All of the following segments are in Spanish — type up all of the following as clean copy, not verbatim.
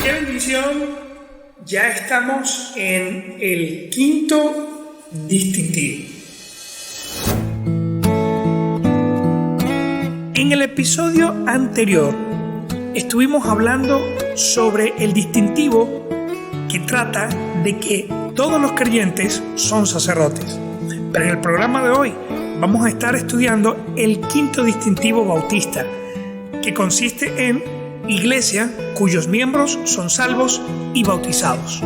¡Qué bendición! Ya estamos en el quinto distintivo. En el episodio anterior estuvimos hablando sobre el distintivo que trata de que todos los creyentes son sacerdotes. Pero en el programa de hoy vamos a estar estudiando el quinto distintivo bautista, que consiste en iglesia cuyos miembros son salvos y bautizados.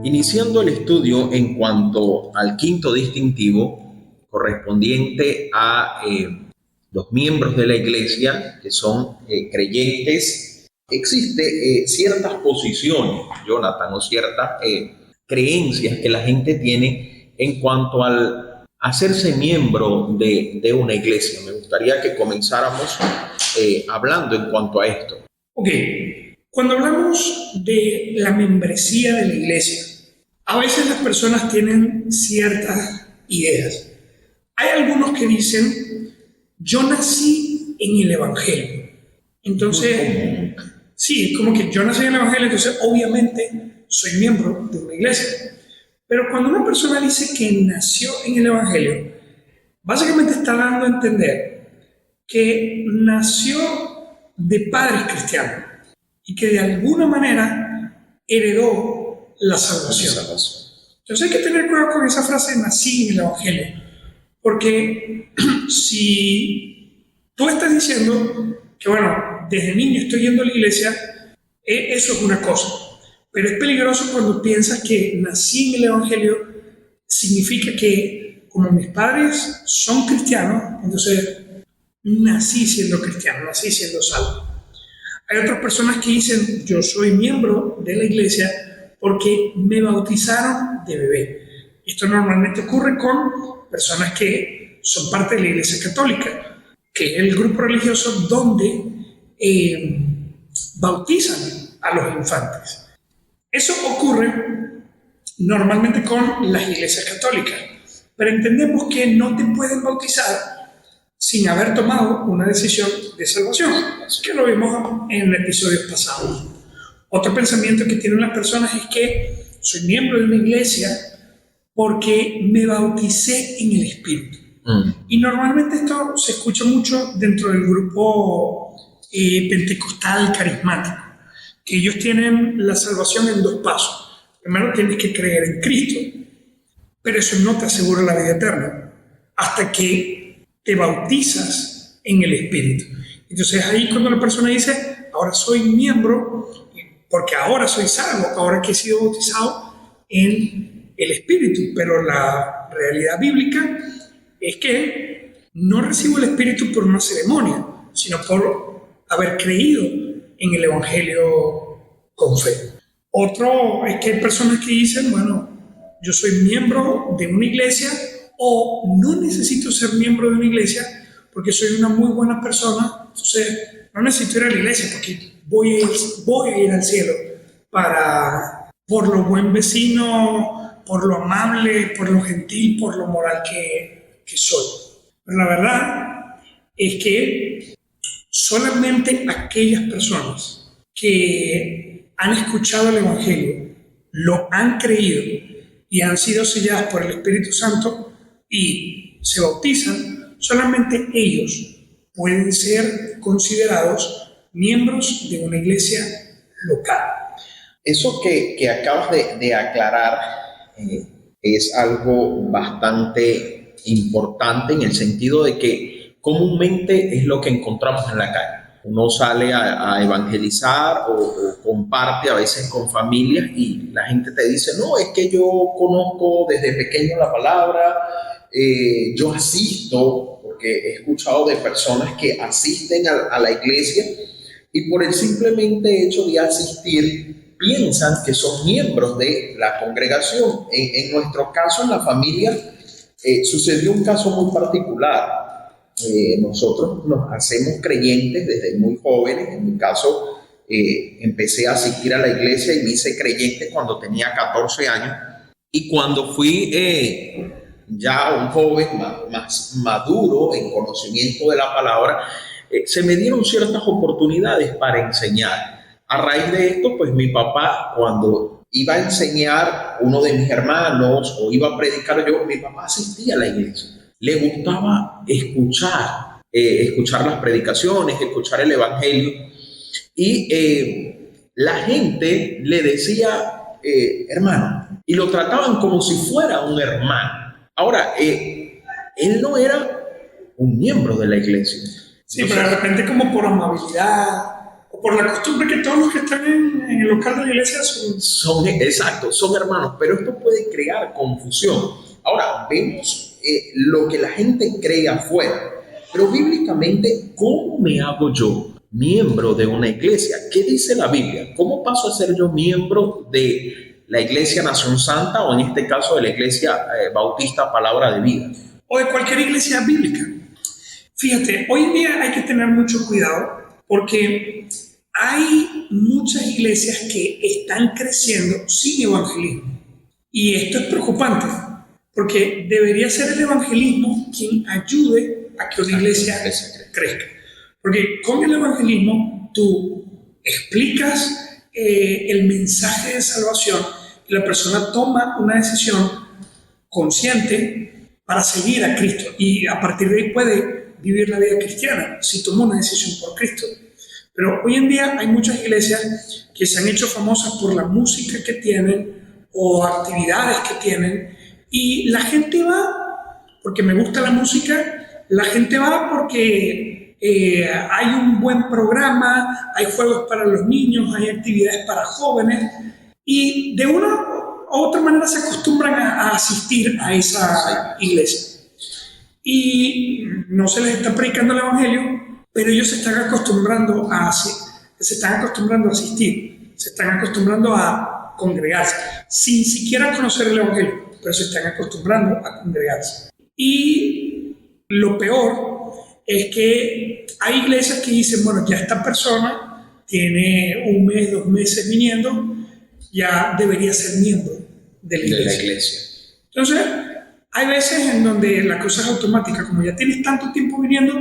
Iniciando el estudio en cuanto al quinto distintivo correspondiente a los miembros de la iglesia que son creyentes, existe ciertas posiciones, Jonathan, o ciertas creencias que la gente tiene en cuanto al hacerse miembro de una iglesia. Me gustaría que comenzáramos hablando en cuanto a esto. Ok, cuando hablamos de la membresía de la iglesia, a veces las personas tienen ciertas ideas. Hay algunos que dicen, yo nací en el Evangelio. Entonces, sí, como que yo nací en el Evangelio, entonces obviamente soy miembro de una iglesia. Pero cuando una persona dice que nació en el Evangelio, básicamente está dando a entender que nació de padres cristianos y que de alguna manera heredó la salvación. Entonces hay que tener cuidado con esa frase, nací en el Evangelio, porque si tú estás diciendo que, bueno, desde niño estoy yendo a la iglesia, eso es una cosa, pero es peligroso cuando piensas que nací en el Evangelio, significa que como mis padres son cristianos, entonces nací siendo cristiano, nací siendo salvo. Hay otras personas que dicen, yo soy miembro de la iglesia porque me bautizaron de bebé. Esto normalmente ocurre con personas que son parte de la Iglesia Católica, que es el grupo religioso donde bautizan a los infantes. Eso ocurre normalmente con las iglesias católicas, pero entendemos que no te pueden bautizar sin haber tomado una decisión de salvación, que lo vimos en episodios pasados. Otro pensamiento que tienen las personas es que soy miembro de una iglesia porque me bauticé en el Espíritu. Y normalmente esto se escucha mucho dentro del grupo pentecostal carismático, que ellos tienen la salvación en dos pasos. Primero tienes que creer en Cristo, pero eso no te asegura la vida eterna hasta que te bautizas en el Espíritu. Entonces ahí cuando la persona dice, ahora soy miembro, porque ahora soy salvo, ahora que he sido bautizado en el Espíritu, pero la realidad bíblica es que no recibo el Espíritu por una ceremonia, sino por haber creído en el Evangelio con fe. Otro es que hay personas que dicen, bueno, yo soy miembro de una iglesia o no necesito ser miembro de una iglesia porque soy una muy buena persona, entonces no necesito ir a la iglesia porque voy a ir al cielo por lo buen vecino, por lo amable, por lo gentil, por lo moral que soy. Pero la verdad es que solamente aquellas personas que han escuchado el Evangelio, lo han creído y han sido selladas por el Espíritu Santo y se bautizan, solamente ellos pueden ser considerados miembros de una iglesia local. Eso que acabas de aclarar es algo bastante importante en el sentido de que comúnmente es lo que encontramos en la calle. Uno sale a evangelizar o comparte a veces con familias y la gente te dice, no, es que yo conozco desde pequeño la palabra, yo asisto, porque he escuchado de personas que asisten a la iglesia y por el simplemente hecho de asistir piensan que son miembros de la congregación. En nuestro caso, en la familia, sucedió un caso muy particular. nosotros nos hacemos creyentes desde muy jóvenes. En mi caso, empecé a asistir a la iglesia y me hice creyente cuando tenía 14 años. Y cuando fui ya un joven más maduro en conocimiento de la palabra, se me dieron ciertas oportunidades para enseñar. A raíz de esto, pues mi papá, cuando iba a enseñar uno de mis hermanos o iba a predicar yo, mi papá asistía a la iglesia. Le gustaba escuchar las predicaciones, escuchar el evangelio. Y la gente le decía, hermano, y lo trataban como si fuera un hermano. Ahora, él no era un miembro de la iglesia. Sí, pero de repente como por amabilidad o por la costumbre que todos los que están en el local de la iglesia Exacto, son hermanos, pero esto puede crear confusión. Ahora, vemos lo que la gente cree afuera, pero bíblicamente, ¿cómo me hago yo miembro de una iglesia? ¿Qué dice la Biblia? ¿Cómo paso a ser yo miembro de la Iglesia Nación Santa o en este caso de la Iglesia Bautista Palabra de Vida? O de cualquier iglesia bíblica. Fíjate, hoy en día hay que tener mucho cuidado porque hay muchas iglesias que están creciendo sin evangelismo. Y esto es preocupante porque debería ser el evangelismo quien ayude a que una iglesia crezca. Porque con el evangelismo tú explicas el mensaje de salvación y la persona toma una decisión consciente para seguir a Cristo y a partir de ahí puede vivir la vida cristiana si toma una decisión por Cristo. Pero hoy en día hay muchas iglesias que se han hecho famosas por la música que tienen o actividades que tienen y la gente va porque me gusta la música, la gente va porque hay un buen programa, hay juegos para los niños, hay actividades para jóvenes y de una u otra manera se acostumbran a asistir a esa iglesia. Y no se les está predicando el evangelio, pero ellos se están acostumbrando a asistir, se están acostumbrando a congregarse, sin siquiera conocer el evangelio, pero se están acostumbrando a congregarse. Y lo peor es que hay iglesias que dicen, bueno, ya esta persona tiene 1 mes, 2 meses viniendo, ya debería ser miembro de la iglesia. Entonces, hay veces en donde la cosa es automática, como ya tienes tanto tiempo viniendo,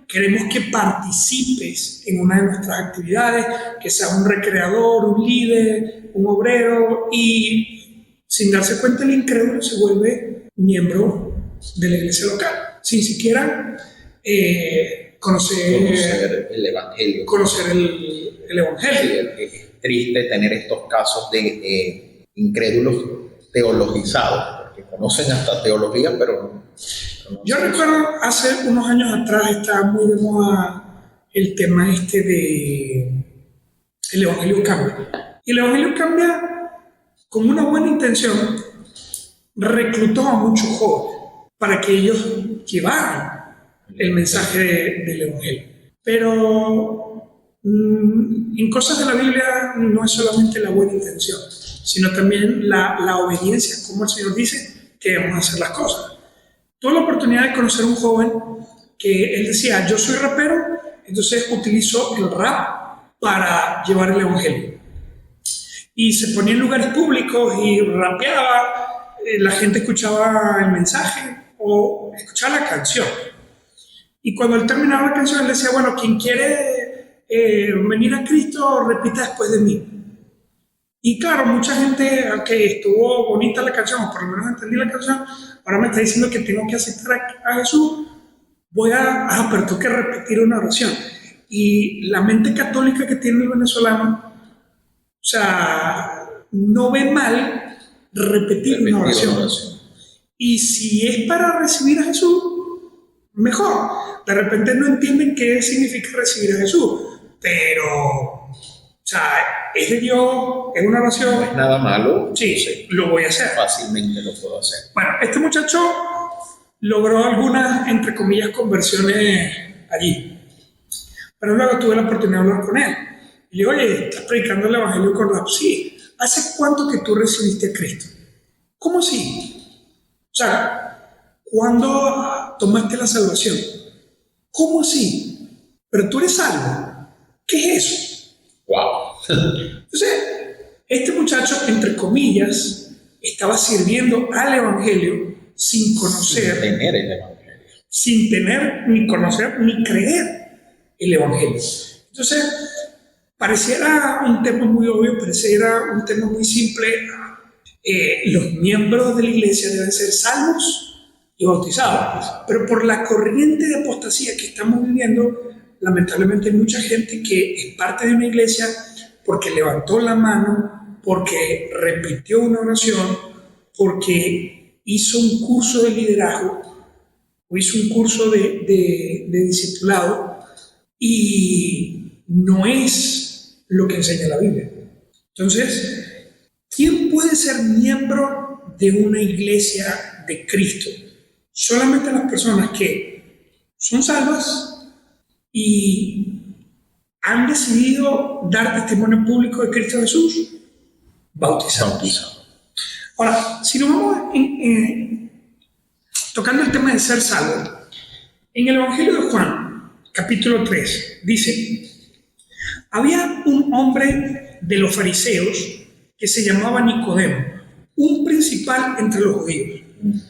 queremos que participes en una de nuestras actividades, que seas un recreador, un líder, un obrero, y sin darse cuenta el incrédulo se vuelve miembro de la iglesia local, sin siquiera conocer el evangelio. Conocer el evangelio. Sí, es triste tener estos casos de incrédulos teologizados, porque conocen hasta teología, pero no. Yo recuerdo hace unos años atrás estaba muy de moda el tema de el evangelio cambia. Y el evangelio cambia con una buena intención, reclutó a muchos jóvenes para que ellos llevaran el mensaje del evangelio. Pero en cosas de la Biblia no es solamente la buena intención, sino también la obediencia, como el Señor dice que debemos hacer las cosas. Tuve la oportunidad de conocer a un joven que él decía, yo soy rapero, entonces utilizó el rap para llevar el evangelio. Y se ponía en lugares públicos y rapeaba, la gente escuchaba el mensaje o escuchaba la canción. Y cuando él terminaba la canción, él decía, bueno, quien quiere venir a Cristo, repita después de mí. Y claro, mucha gente que estuvo bonita la canción, o por lo menos entendí la canción, ahora me está diciendo que tengo que aceptar a Jesús, pero tengo que repetir una oración. Y la mente católica que tiene el venezolano, o sea, no ve mal repetir una oración. Y si es para recibir a Jesús, mejor. De repente no entienden qué significa recibir a Jesús, pero, o sea, es de Dios, es una oración. No es nada malo. Sí, lo voy a hacer. Fácilmente lo puedo hacer. Bueno, este muchacho logró algunas, entre comillas, conversiones allí. Pero luego tuve la oportunidad de hablar con él. Y le digo, oye, ¿estás predicando el evangelio con rap? Sí. ¿Hace cuánto que tú recibiste a Cristo? ¿Cómo así? O sea, ¿cuándo tomaste la salvación? ¿Cómo así? Pero tú eres salvo. ¿Qué es eso? Wow. Entonces, este muchacho, entre comillas, estaba sirviendo al Evangelio sin conocer, Sin tener el Evangelio. sin tener ni conocer ni creer el Evangelio. Entonces, pareciera un tema muy obvio, pareciera un tema muy simple. Los miembros de la iglesia deben ser salvos y bautizados, pero por la corriente de apostasía que estamos viviendo, lamentablemente hay mucha gente que es parte de una iglesia porque levantó la mano, porque repitió una oración, porque hizo un curso de liderazgo o hizo un curso de discipulado y no es lo que enseña la Biblia. Entonces, ¿quién puede ser miembro de una iglesia de Cristo? Solamente las personas que son salvas y han decidido dar testimonio público de Cristo Jesús, bautizados. Ahora, si nos vamos tocando el tema de ser salvo, en el Evangelio de Juan, capítulo 3, dice: había un hombre de los fariseos que se llamaba Nicodemo, un principal entre los judíos.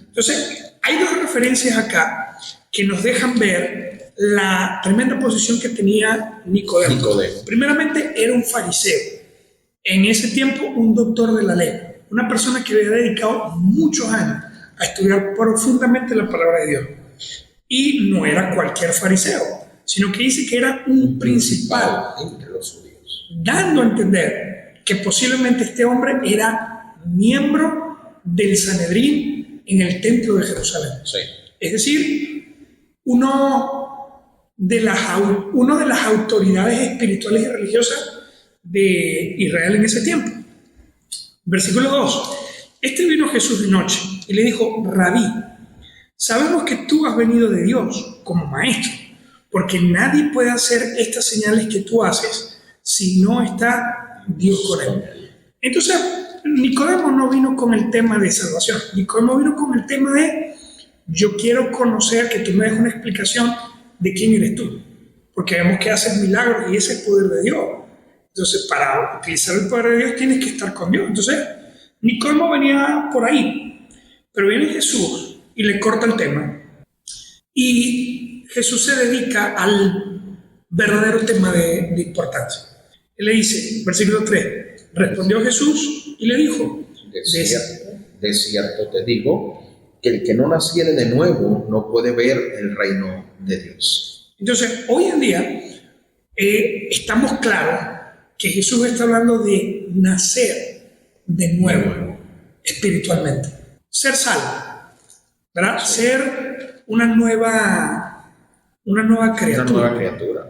Entonces, hay dos referencias acá que nos dejan ver la tremenda posición que tenía Nicodemo. Primeramente, era un fariseo. En ese tiempo, un doctor de la ley. Una persona que había dedicado muchos años a estudiar profundamente la palabra de Dios. Y no era cualquier fariseo, sino que dice que era un principal entre los judíos, dando a entender que posiblemente este hombre era miembro del Sanedrín en el templo de Jerusalén. Sí. Es decir, uno de las autoridades espirituales y religiosas de Israel en ese tiempo. Versículo 2. Este vino Jesús de noche y le dijo: Rabí, sabemos que tú has venido de Dios como maestro, porque nadie puede hacer estas señales que tú haces si no está Dios con él. Entonces, Nicodemo no vino con el tema de salvación. Nicodemo vino con el tema de: yo quiero conocer, que tú me des una explicación de quién eres tú, porque vemos que haces milagros y ese es el poder de Dios. Entonces, para utilizar el poder de Dios tienes que estar con Dios. Entonces, Nicodemo venía por ahí, pero viene Jesús y le corta el tema. Y Jesús se dedica al verdadero tema de importancia. Él le dice, versículo 3, respondió Jesús y le dijo: de cierto te digo, que el que no naciere de nuevo no puede ver el reino de Dios. Entonces, hoy en día estamos claros que Jesús está hablando de nacer de nuevo espiritualmente, ser salvo, ¿verdad? Ser una nueva criatura. Una nueva criatura.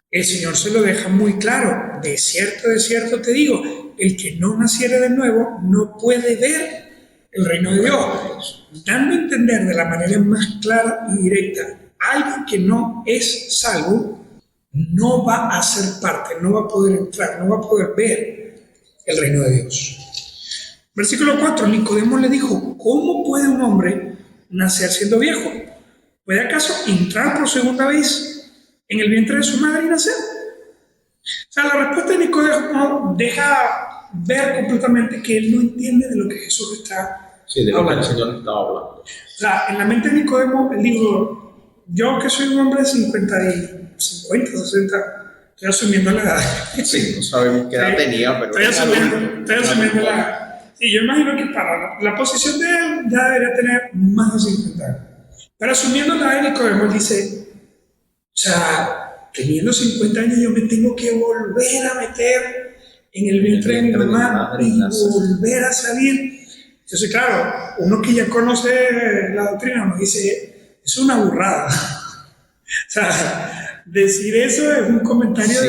El Señor se lo deja muy claro: de cierto te digo, el que no naciere de nuevo no puede ver el reino de Dios. Dando a entender de la manera más clara y directa: alguien que no es salvo no va a ser parte, no va a poder entrar, no va a poder ver el reino de Dios. Versículo 4, Nicodemo le dijo: ¿cómo puede un hombre nacer siendo viejo? ¿Puede acaso entrar por segunda vez en el vientre de su madre y nacer? O sea, la respuesta de Nicodemo deja ver completamente que él no entiende de lo que Jesús está de lo hablando. que el Señor estaba hablando. O sea, en la mente de Nicodemo, él dijo: yo que soy un hombre de 50, 60, estoy asumiendo la edad. Sí, no sabemos qué edad tenía, pero estoy asumiendo la edad. Sí, yo imagino que para la posición de él ya debería tener más de 50 años. Pero asumiendo la edad de Nicodemo, él dice: o sea, teniendo 50 años yo me tengo que volver a meter en el vientre de mi mamá y volver a salir. Entonces, claro, uno que ya conoce la doctrina nos dice: es una burrada. O sea, decir eso es un comentario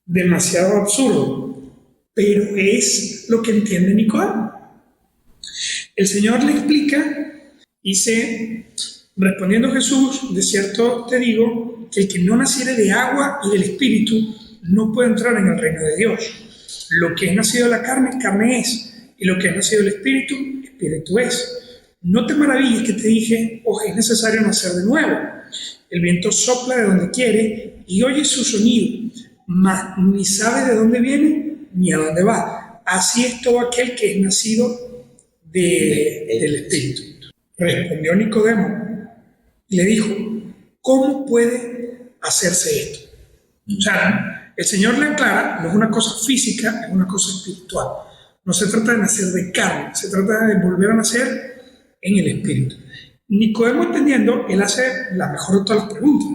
demasiado absurdo, pero es lo que entiende Nicodemo. El Señor le explica, dice, respondiendo Jesús: de cierto te digo, que el que no naciere de agua y del Espíritu no puede entrar en el reino de Dios. Lo que es nacido de la carne, carne es, y lo que es nacido del Espíritu, Espíritu es. no te maravilles que te dije, es necesario nacer de nuevo. El viento sopla de donde quiere y oye su sonido, mas ni sabe de dónde viene ni a dónde va. Así es todo aquel que es nacido del Espíritu. Respondió Nicodemo y le dijo, ¿cómo puede hacerse esto? O sea, el Señor le aclara, no es una cosa física, es una cosa espiritual. No se trata de nacer de carne, se trata de volver a nacer en el Espíritu. Nicodemo, entendiendo, él hace la mejor de todas las preguntas.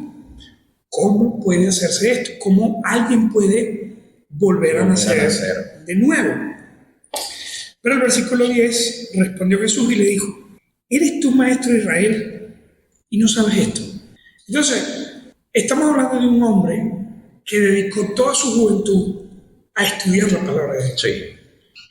¿Cómo puede hacerse esto? ¿Cómo alguien puede volver a nacer de nuevo? Pero el versículo 10 respondió Jesús y le dijo, ¿eres tú maestro de Israel y no sabes esto? Entonces, estamos hablando de un hombre que dedicó toda su juventud a estudiar la palabra de Dios. Sí.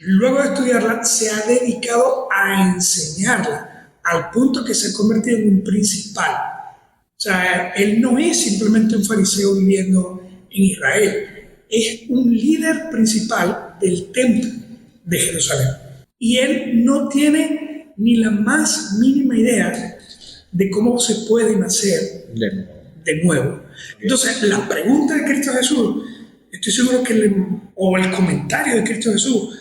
Luego de estudiarla, se ha dedicado a enseñarla al punto que se ha convertido en un principal. O sea, él no es simplemente un fariseo viviendo en Israel, es un líder principal del templo de Jerusalén. Y él no tiene ni la más mínima idea de cómo se puede nacer de nuevo. Entonces, la pregunta de Cristo Jesús, estoy seguro que o el comentario de Cristo Jesús,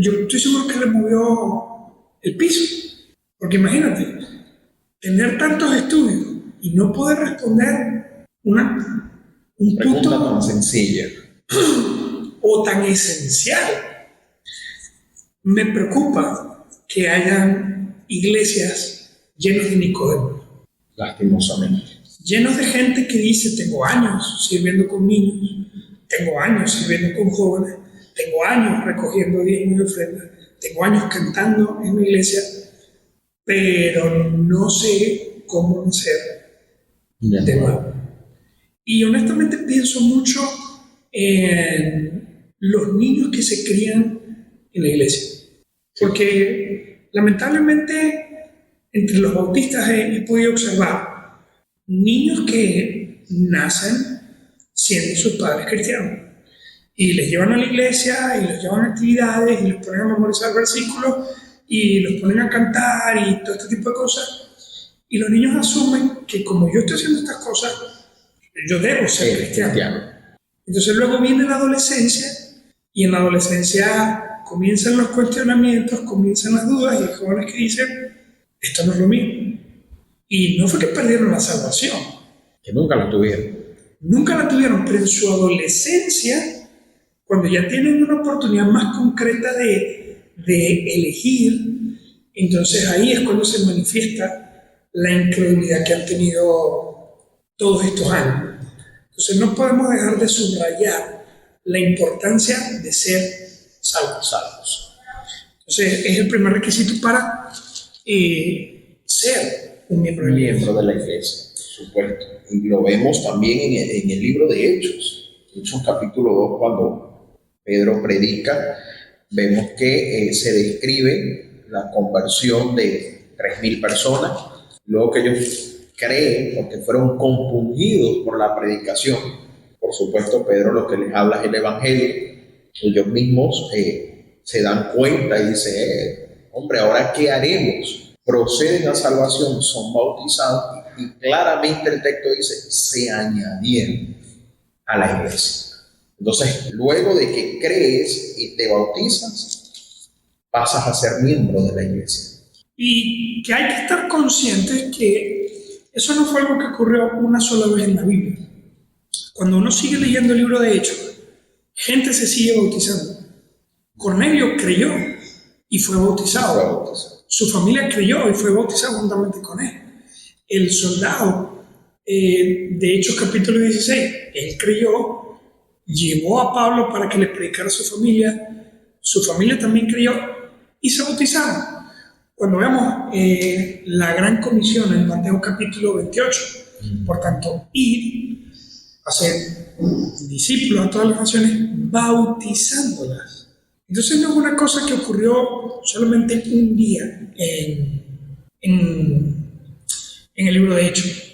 yo estoy seguro que le movió el piso. Porque imagínate, tener tantos estudios y no poder responder un punto tan sencilla o tan esencial. Me preocupa que hayan iglesias llenas de Nicodemo. Lastimosamente. Llenos de gente que dice, tengo años sirviendo con niños, tengo años sirviendo con jóvenes, tengo años recogiendo diezmos y ofrendas, tengo años cantando en la iglesia, pero no sé cómo nacer de nuevo. Y honestamente pienso mucho en los niños que se crían en la iglesia. Porque lamentablemente entre los bautistas he podido observar niños que nacen siendo sus padres cristianos. Y les llevan a la iglesia, y los llevan a actividades, y los ponen a memorizar versículos, y los ponen a cantar, y todo este tipo de cosas. Y los niños asumen que como yo estoy haciendo estas cosas, yo debo ser cristiano. Entonces luego viene la adolescencia, y en la adolescencia comienzan los cuestionamientos, comienzan las dudas, y hay jóvenes que dicen, esto no es lo mío. Y no fue que perdieron la salvación. Que nunca la tuvieron. Nunca la tuvieron, pero en su adolescencia, cuando ya tienen una oportunidad más concreta de elegir, entonces ahí es cuando se manifiesta la incredulidad que han tenido todos estos años. Entonces no podemos dejar de subrayar la importancia de ser salvos. Entonces es el primer requisito para ser un miembro de la iglesia, por supuesto. Y lo vemos también en el libro de Hechos capítulo 2, cuando Pedro predica, vemos que se describe la conversión de 3,000 personas, luego que ellos creen porque fueron compungidos por la predicación. Por supuesto, Pedro lo que les habla es el evangelio. Ellos mismos se dan cuenta y dicen, hombre, ¿ahora qué haremos? Proceden a salvación, son bautizados y claramente el texto dice, se añadieron a la iglesia. Entonces, luego de que crees y te bautizas, pasas a ser miembro de la iglesia. Y que hay que estar conscientes que eso no fue algo que ocurrió una sola vez en la Biblia. Cuando uno sigue leyendo el libro de Hechos, gente se sigue bautizando. Cornelio creyó y fue bautizado. Su familia creyó y fue bautizado juntamente con él. El soldado de Hechos capítulo 16, él creyó, llevó a Pablo para que le predicara a su familia también creyó y se bautizaron. Cuando vemos la gran comisión en Mateo capítulo 28, por tanto, ir a ser discípulos a todas las naciones, bautizándolas. Entonces no es una cosa que ocurrió solamente un día en el libro de Hechos.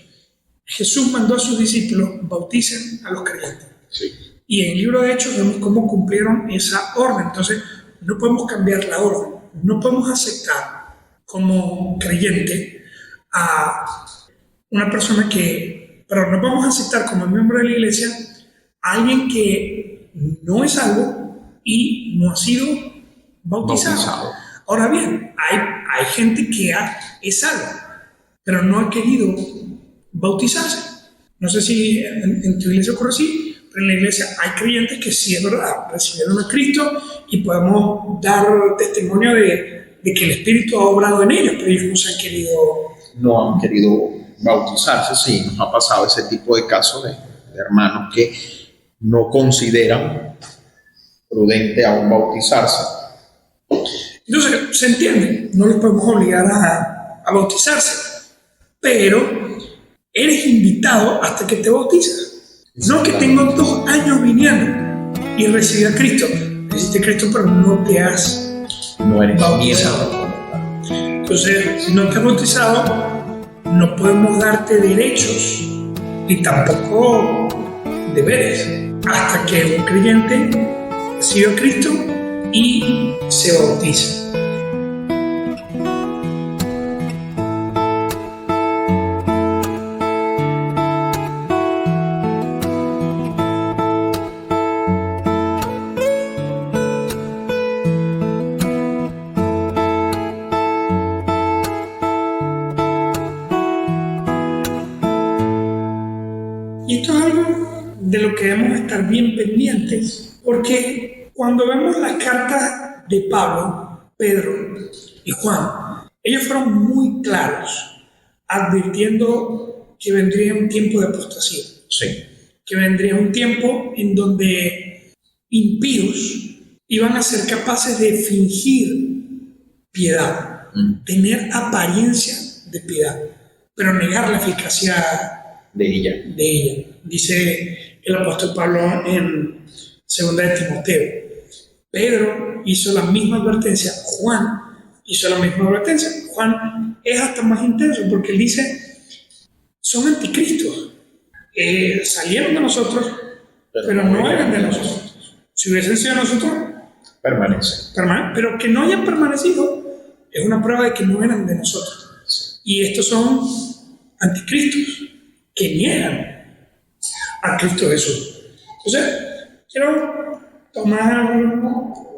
Jesús mandó a sus discípulos, bauticen a los creyentes. Sí. Y en el libro de Hechos vemos cómo cumplieron esa orden. Entonces no podemos cambiar la orden, no podemos aceptar como creyente a una persona pero no vamos a aceptar como miembro de la iglesia a alguien que no es salvo y no ha sido bautizado. Ahora bien, hay gente que es salva, pero no ha querido bautizarse. No sé si en tu iglesia ocurre así, pero en la iglesia hay creyentes que sí es verdad, recibieron a Cristo y podemos dar testimonio de que el Espíritu ha obrado en ellos, pero ellos no han querido bautizarse. Sí, nos ha pasado ese tipo de casos de hermanos que no consideran prudente aún bautizarse. Entonces, se entiende, no les podemos obligar a bautizarse, pero eres invitado hasta que te bautizas. No que tengo 2 años viniendo y recibí a Cristo. Recibiste a Cristo, pero no eres bautizado. Entonces, si no te has bautizado, no podemos darte derechos ni tampoco deberes hasta que un creyente reciba a Cristo y se bautiza. Y esto es algo de lo que debemos estar bien pendientes, porque cuando vemos las cartas de Pablo, Pedro y Juan, ellos fueron muy claros, advirtiendo que vendría un tiempo de apostasía. Sí. Que vendría un tiempo en donde impíos iban a ser capaces de fingir piedad, tener apariencia de piedad, pero negar la eficacia de ella. Dice el apóstol Pablo en 2 de Timoteo. Pedro hizo la misma advertencia, Juan hizo la misma advertencia. Juan es hasta más intenso porque él dice, son anticristos, salieron de nosotros, pero no eran de nosotros. Si hubiesen sido nosotros, permanecen. Pero que no hayan permanecido es una prueba de que no eran de nosotros. Y estos son anticristos que niegan a Cristo Jesús. Entonces, quiero tomar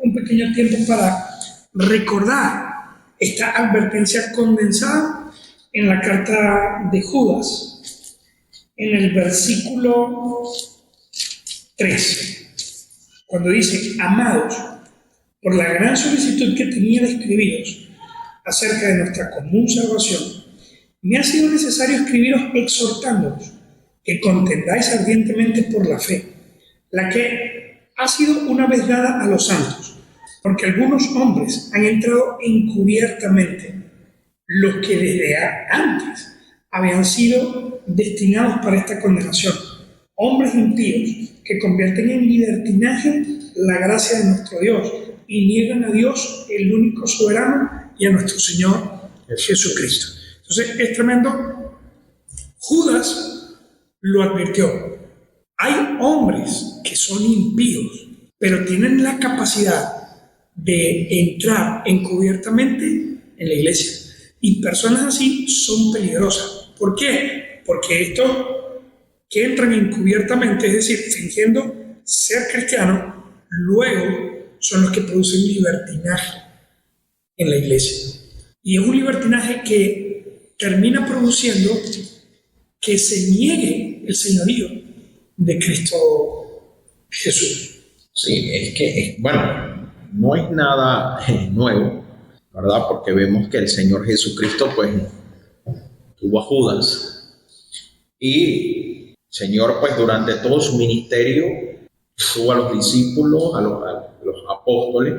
un pequeño tiempo para recordar esta advertencia condensada en la carta de Judas, en el versículo 13, cuando dice, amados, por la gran solicitud que tenía de escribiros acerca de nuestra común salvación, me ha sido necesario escribiros exhortándoos que contendáis ardientemente por la fe, la que ha sido una vez dada a los santos, porque algunos hombres han entrado encubiertamente, los que desde antes habían sido destinados para esta condenación, hombres impíos que convierten en libertinaje la gracia de nuestro Dios y niegan a Dios, el único soberano, y a nuestro Señor Jesucristo. Entonces es tremendo. Judas lo advirtió. Hay hombres que son impíos, pero tienen la capacidad de entrar encubiertamente en la iglesia. Y personas así son peligrosas. ¿Por qué? Porque estos que entran encubiertamente, es decir, fingiendo ser cristianos, luego son los que producen libertinaje en la iglesia. Y es un libertinaje que termina produciendo que se niegue el señorío de Cristo Jesús. Sí, es que, bueno, no es nada nuevo, ¿verdad? Porque vemos que el Señor Jesucristo, pues, tuvo a Judas. Y el Señor, pues, durante todo su ministerio, tuvo a los discípulos, a los apóstoles,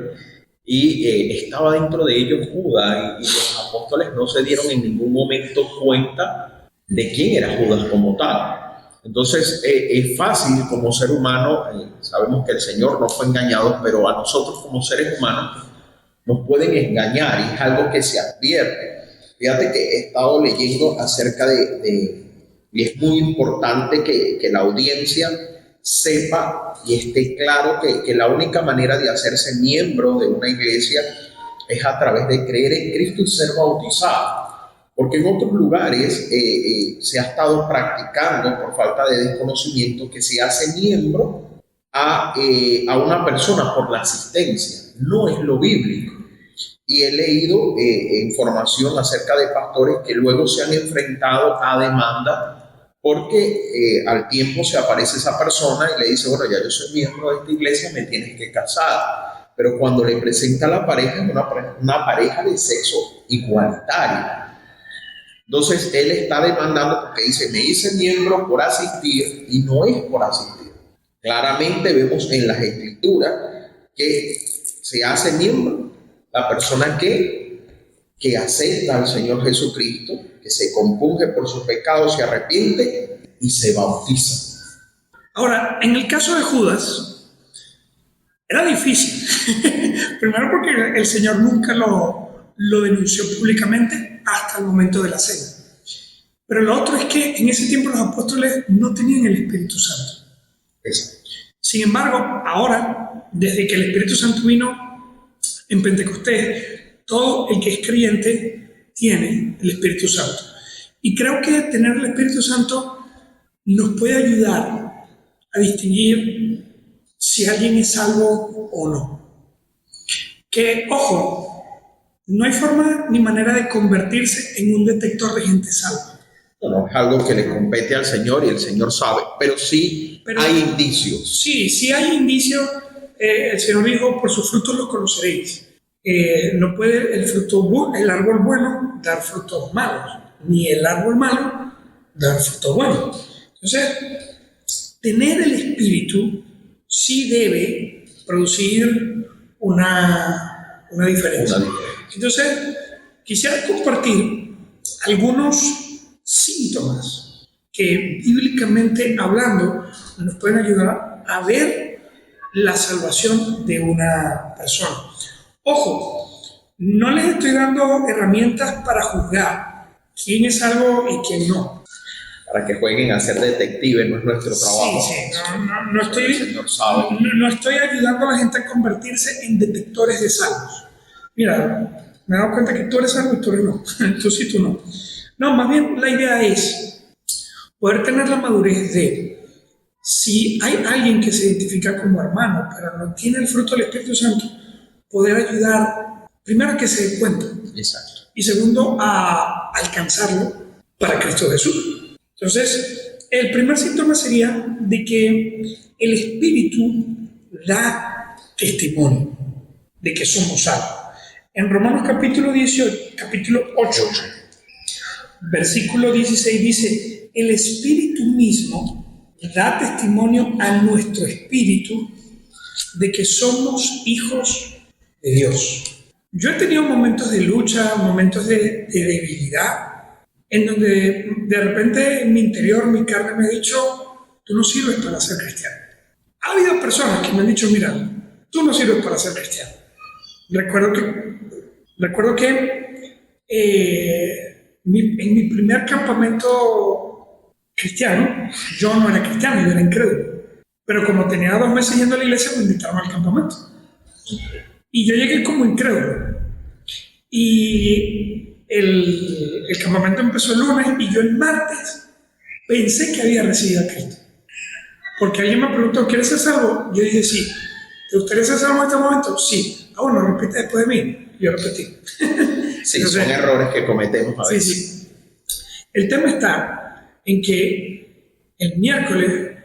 y estaba dentro de ellos Judas, y los apóstoles no se dieron en ningún momento cuenta de quién era Judas como tal. Entonces es fácil como ser humano, sabemos que el Señor no fue engañado, pero a nosotros como seres humanos nos pueden engañar, y es algo que se advierte. Fíjate que he estado leyendo acerca y es muy importante que la audiencia sepa y esté claro que la única manera de hacerse miembro de una iglesia es a través de creer en Cristo y ser bautizado. Porque en otros lugares se ha estado practicando, por falta de desconocimiento, que se hace miembro a una persona por la asistencia. No es lo bíblico. Y he leído información acerca de pastores que luego se han enfrentado a demanda porque al tiempo se aparece esa persona y le dice, bueno, ya yo soy miembro de esta iglesia, me tienes que casar. Pero cuando le presenta a la pareja, es una pareja de sexo igualitario. Entonces él está demandando porque dice, me hice miembro por asistir y no es por asistir. Claramente vemos en las escrituras que se hace miembro la persona que acepta al Señor Jesucristo, que se compunge por sus pecados, se arrepiente y se bautiza. Ahora, en el caso de Judas, era difícil. Primero porque el Señor nunca lo denunció públicamente hasta el momento de la cena. Pero lo otro es que en ese tiempo los apóstoles no tenían el Espíritu Santo. Exacto. Sin embargo, ahora, desde que el Espíritu Santo vino en Pentecostés, todo el que es creyente tiene el Espíritu Santo. Y creo que tener el Espíritu Santo nos puede ayudar a distinguir si alguien es salvo o no. Que, ojo, no hay forma ni manera de convertirse en un detector de gente salva. No, es algo que le compete al Señor y el Señor sabe, pero sí hay indicios. Sí hay indicios. El Señor dijo, por sus frutos los conoceréis. No puede el árbol bueno dar frutos malos, ni el árbol malo dar frutos buenos. Entonces, tener el Espíritu sí debe producir una diferencia. Entonces, quisiera compartir algunos síntomas que bíblicamente hablando nos pueden ayudar a ver la salvación de una persona. Ojo, no les estoy dando herramientas para juzgar quién es salvo y quién no. Para que jueguen a ser detectives, no es nuestro trabajo. Sí, no estoy ayudando a la gente a convertirse en detectores de salvos. Mira, me he dado cuenta que tú eres salvo y tú eres no. Tú sí, tú no. No, más bien la idea es poder tener la madurez de, si hay alguien que se identifica como hermano, pero no tiene el fruto del Espíritu Santo, poder ayudar, primero, a que se dé cuenta. Exacto. Y segundo, a alcanzarlo para Cristo Jesús. Entonces, el primer síntoma sería de que el Espíritu da testimonio de que somos salvos. En Romanos capítulo 8, versículo 16 dice, el Espíritu mismo da testimonio a nuestro espíritu de que somos hijos de Dios. Yo he tenido momentos de lucha, momentos de debilidad, en donde de repente en mi interior, mi carne me ha dicho, tú no sirves para ser cristiano. Ha habido personas que me han dicho, mira, tú no sirves para ser cristiano. Recuerdo que en mi primer campamento cristiano, yo no era cristiano, yo era incrédulo. Pero como tenía 2 meses yendo a la iglesia, me invitaron al campamento. Y yo llegué como incrédulo. Y el campamento empezó el lunes y yo el martes pensé que había recibido a Cristo. Porque alguien me preguntó, ¿quieres ser salvo? Yo dije, sí. ¿Te gustaría ser salvo en este momento? Sí. Ah, bueno, repite después de mí. Yo repetí. Sí, entonces, son errores que cometemos a veces. Sí. El tema está en que el miércoles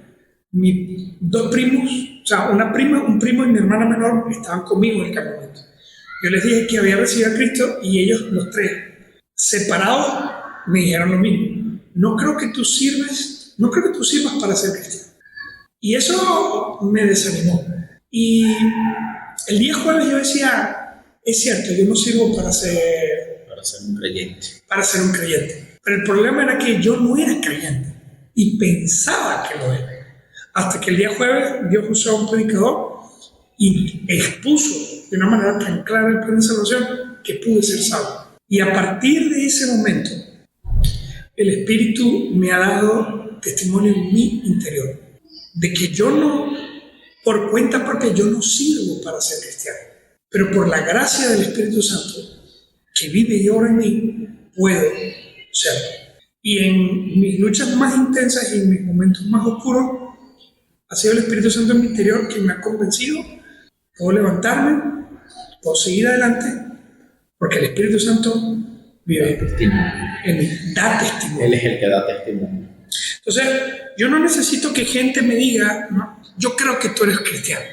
mis 2 primos, o sea, un primo y mi hermana menor estaban conmigo en el campamento. Yo les dije que había recibido a Cristo y ellos, los 3, separados, me dijeron lo mismo. No creo que tú sirvas para ser cristiano. Y eso me desanimó. Y el día jueves yo decía, es cierto, yo no sirvo para ser un creyente. Para ser un creyente. Pero el problema era que yo no era creyente y pensaba que lo era. Hasta que el día jueves Dios usó a un predicador y expuso de una manera tan clara el plan de salvación que pude ser salvo. Y a partir de ese momento, el Espíritu me ha dado testimonio en mi interior de que yo no, por cuenta propia, yo no sirvo para ser cristiano. pero por la gracia del Espíritu Santo que vive y obra en mí, puedo serlo. Y en mis luchas más intensas y en mis momentos más oscuros, ha sido el Espíritu Santo en mi interior quien me ha convencido. Puedo levantarme, puedo seguir adelante, porque el Espíritu Santo vive en mí, da testimonio. Él es el que da testimonio. Entonces, yo no necesito que gente me diga, no, yo creo que tú eres cristiano.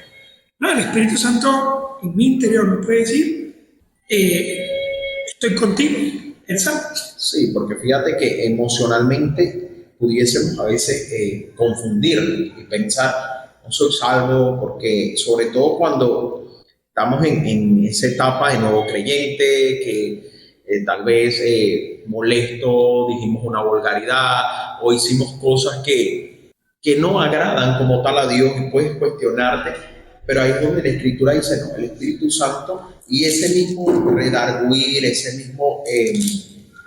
No, el Espíritu Santo en mi interior me puede decir, estoy contigo, eres salvo. Sí, porque fíjate que emocionalmente pudiésemos a veces confundir y pensar, no soy salvo, porque sobre todo cuando estamos en esa etapa de nuevo creyente, que tal vez molesto, dijimos una vulgaridad o hicimos cosas que no agradan como tal a Dios y puedes cuestionarte, pero ahí es donde la Escritura dice, no, el Espíritu Santo y ese mismo redarguir, ese mismo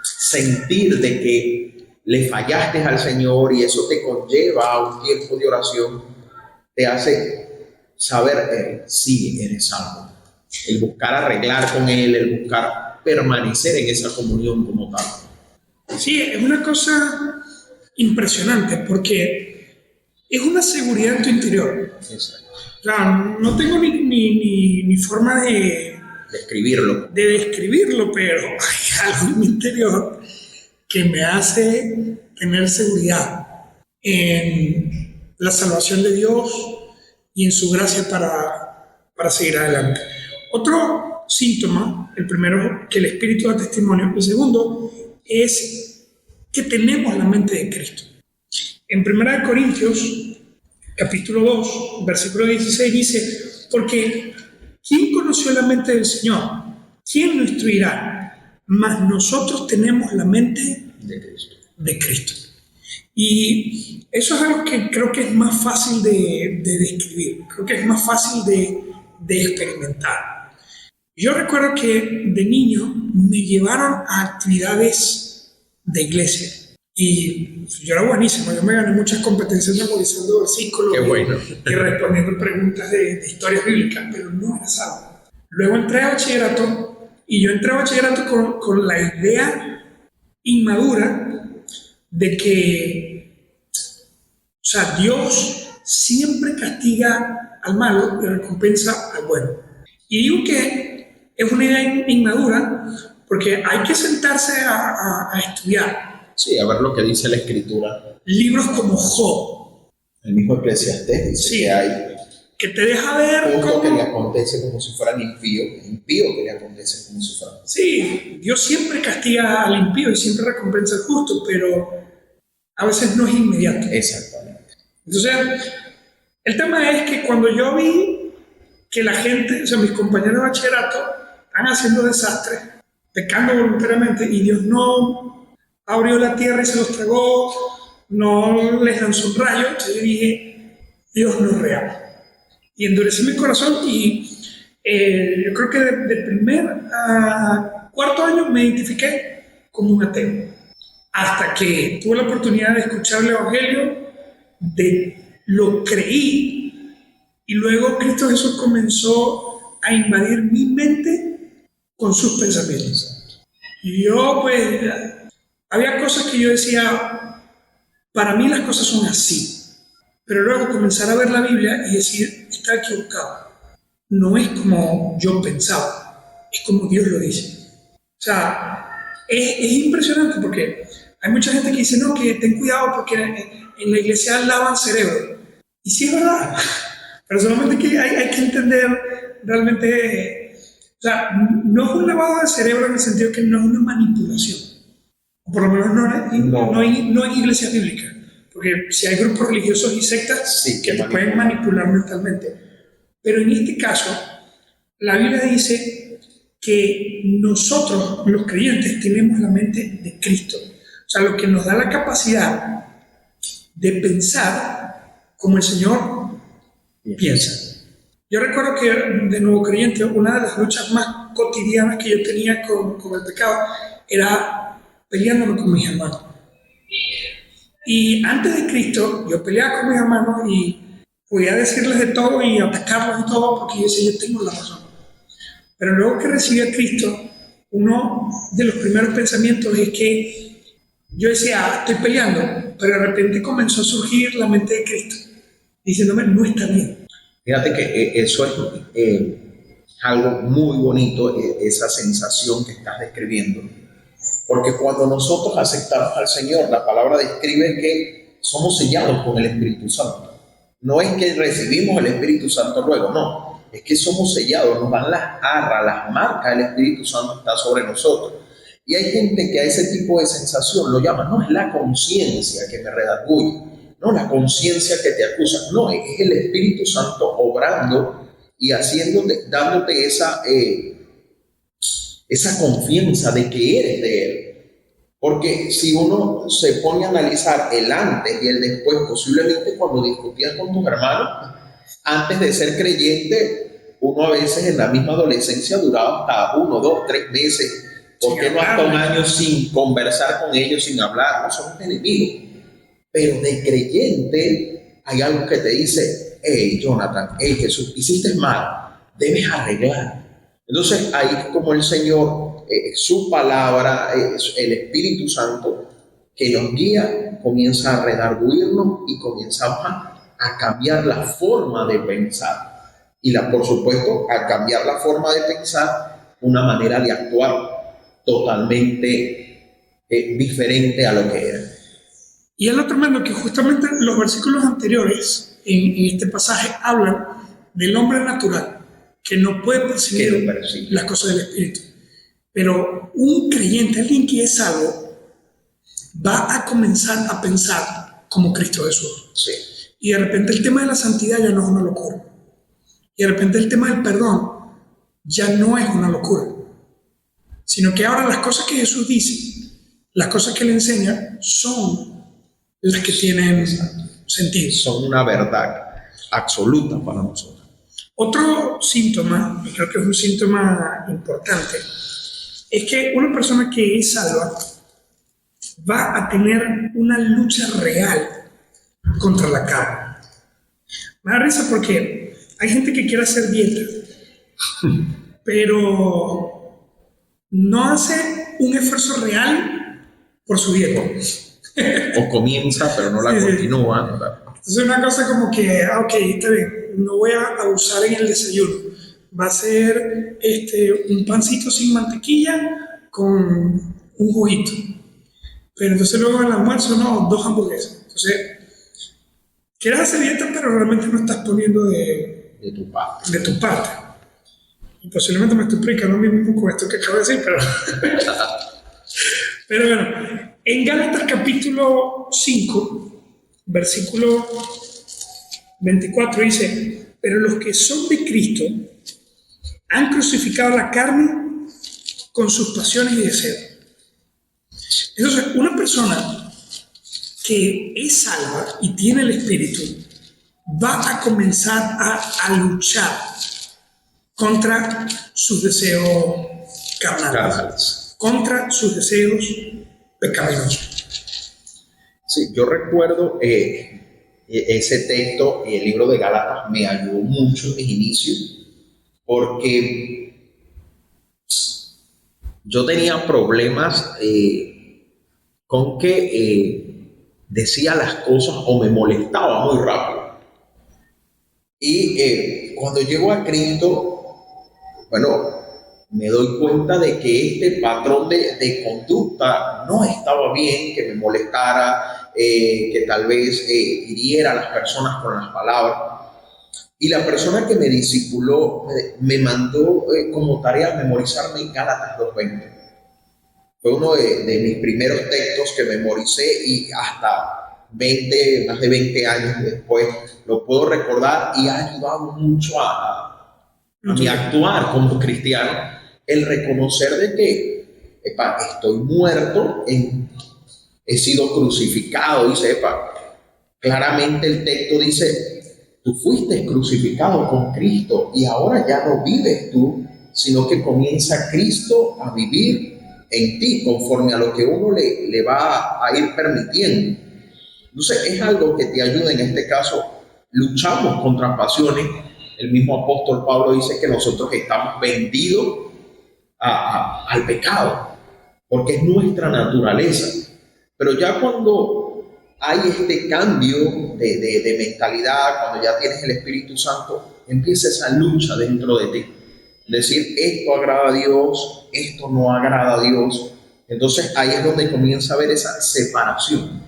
sentir de que le fallaste al Señor y eso te conlleva a un tiempo de oración, te hace saber, sí, eres salvo. El buscar arreglar con Él, el buscar permanecer en esa comunión como tal. Sí, es una cosa impresionante porque es una seguridad en tu interior. Exacto. O sea, no tengo ni forma de describirlo, pero hay algo en mi interior que me hace tener seguridad en la salvación de Dios y en su gracia para seguir adelante. Otro síntoma, el primero, que el Espíritu da testimonio. El segundo es que tenemos la mente de Cristo. En 1 Corintios, capítulo 2, versículo 16 dice, porque ¿quién conoció la mente del Señor? ¿Quién lo instruirá? Mas nosotros tenemos la mente de Cristo. Y eso es algo que creo que es más fácil de describir, creo que es más fácil de experimentar. Yo recuerdo que de niño me llevaron a actividades de iglesia y yo era buenísimo, yo me gané muchas competencias memorizando versículos. Qué bueno. y respondiendo preguntas de historias bíblicas, pero no era salvo. Luego entré a bachillerato y yo entré a bachillerato con la idea inmadura de que, o sea, Dios siempre castiga al malo y recompensa al bueno. Y digo que es una idea inmadura porque hay que sentarse a estudiar. Sí, a ver lo que dice la Escritura. Libros como Job. El mismo Eclesiastés dice Sí, que hay que te deja ver justo cómo... que le acontece como si fueran impío que le acontece como si fueran. Sí, Dios siempre castiga al impío y siempre recompensa al justo, pero a veces no es inmediato. Exactamente. Entonces, el tema es que cuando yo vi que la gente, o sea, mis compañeros de bachillerato, están haciendo desastres, pecando voluntariamente, y Dios no abrió la tierra y se los tragó, no les lanzó un rayo, entonces yo dije, Dios no es real. Y endurecí mi corazón y yo creo que de primer a cuarto año me identifiqué como un ateo. Hasta que tuve la oportunidad de escuchar el Evangelio, lo creí, y luego Cristo Jesús comenzó a invadir mi mente con sus pensamientos. Y yo, pues, había cosas que yo decía, para mí las cosas son así. Pero luego comenzar a ver la Biblia y decir, está equivocado. No es como yo pensaba, es como Dios lo dice. O sea, es impresionante porque hay mucha gente que dice, no, que ten cuidado porque en la iglesia lavan cerebro. Y sí es verdad, pero solamente que hay que entender realmente, o sea, no es un lavado de cerebro en el sentido que no es una manipulación. O por lo menos no hay iglesias bíblicas. Porque si hay grupos religiosos y sectas sí, que te pueden manipular mentalmente. Pero en este caso, la Biblia dice que nosotros, los creyentes, tenemos la mente de Cristo. O sea, lo que nos da la capacidad de pensar como el Señor piensa. Yo recuerdo que de nuevo creyente, una de las luchas más cotidianas que yo tenía con el pecado era peleándome con mis hermanos. Y antes de Cristo, yo peleaba con mis hermanos y podía decirles de todo y atacarlos y todo porque yo decía, yo tengo la razón. Pero luego que recibí a Cristo, uno de los primeros pensamientos es que yo decía, estoy peleando, pero de repente comenzó a surgir la mente de Cristo, diciéndome, no está bien. Fíjate que eso es algo muy bonito, esa sensación que estás describiendo. Porque cuando nosotros aceptamos al Señor, la palabra describe que somos sellados con el Espíritu Santo. No es que recibimos el Espíritu Santo luego, no. Es que somos sellados, nos dan las arras, las marcas del Espíritu Santo está sobre nosotros. Y hay gente que a ese tipo de sensación lo llama, no es la conciencia que me redarguye, no la conciencia que te acusa, no, es el Espíritu Santo obrando y haciéndote, dándote esa confianza de que eres de Él. Porque si uno se pone a analizar el antes y el después, posiblemente cuando discutías con tus hermanos, antes de ser creyente, uno a veces en la misma adolescencia duraba hasta 1, 2, 3 meses, ¿por qué no hasta un año sin conversar con ellos, sin hablar? No somos enemigos. Pero de creyente hay algo que te dice, hey Jonathan, hey Jesús, hiciste mal, debes arreglar. Entonces ahí es como el Señor, su palabra, el Espíritu Santo que nos guía, comienza a redarguirnos y comenzamos a cambiar la forma de pensar. Y por supuesto, al cambiar la forma de pensar, una manera de actuar totalmente diferente a lo que era. Y es lo tremendo que justamente los versículos anteriores en este pasaje hablan del hombre natural, que no puede percibir las cosas del Espíritu. Pero un creyente, alguien que es salvo, va a comenzar a pensar como Cristo Jesús. Sí. Y de repente el tema de la santidad ya no es una locura. Y de repente el tema del perdón ya no es una locura. Sino que ahora las cosas que Jesús dice, las cosas que Él enseña, son las que tienen sentido. Son una verdad absoluta para nosotros. Otro síntoma, y creo que es un síntoma importante, es que una persona que es salva va a tener una lucha real contra la carne. Me da risa porque hay gente que quiere hacer dieta, pero no hace un esfuerzo real por su dieta. O comienza, pero no la continúa. Entonces es una cosa como que, ok, está bien, no voy a abusar en el desayuno. Va a ser un pancito sin mantequilla con un juguito. Pero entonces luego en el almuerzo, no, 2 hamburguesas. Entonces, quieres hacer dieta, pero realmente no estás poniendo de tu parte. Y posiblemente me estoy explicando a mí mismo con esto que acabo de decir, pero bueno, en Gálatas capítulo 5, versículo 24 dice, pero los que son de Cristo han crucificado la carne con sus pasiones y deseos. Entonces, una persona que es salva y tiene el Espíritu va a comenzar a luchar contra sus deseos carnales, contra sus deseos pecaminosos. Sí, yo recuerdo ese texto y el libro de Gálatas me ayudó mucho en mis inicios porque yo tenía problemas con que decía las cosas o me molestaba muy rápido. Y cuando llego a Cristo, bueno, me doy cuenta de que este patrón de conducta no estaba bien, que me molestara, que tal vez hiriera a las personas con las palabras. Y la persona que me discipuló me mandó como tarea memorizarme Gálatas 2:20. Fue uno de mis primeros textos que memoricé y hasta más de 20 años después lo puedo recordar y ha ayudado mucho a mi actuar como cristiano, el reconocer de que estoy muerto, he sido crucificado, dice, claramente el texto dice, tú fuiste crucificado con Cristo y ahora ya no vives tú, sino que comienza Cristo a vivir en ti, conforme a lo que uno le va a ir permitiendo. Entonces es algo que te ayuda en este caso. Luchamos contra pasiones el mismo apóstol Pablo dice que nosotros estamos vendidos al pecado, porque es nuestra naturaleza. Pero ya cuando hay este cambio de mentalidad, cuando ya tienes el Espíritu Santo, empieza esa lucha dentro de ti. Decir, esto agrada a Dios, esto no agrada a Dios. Entonces ahí es donde comienza a haber esa separación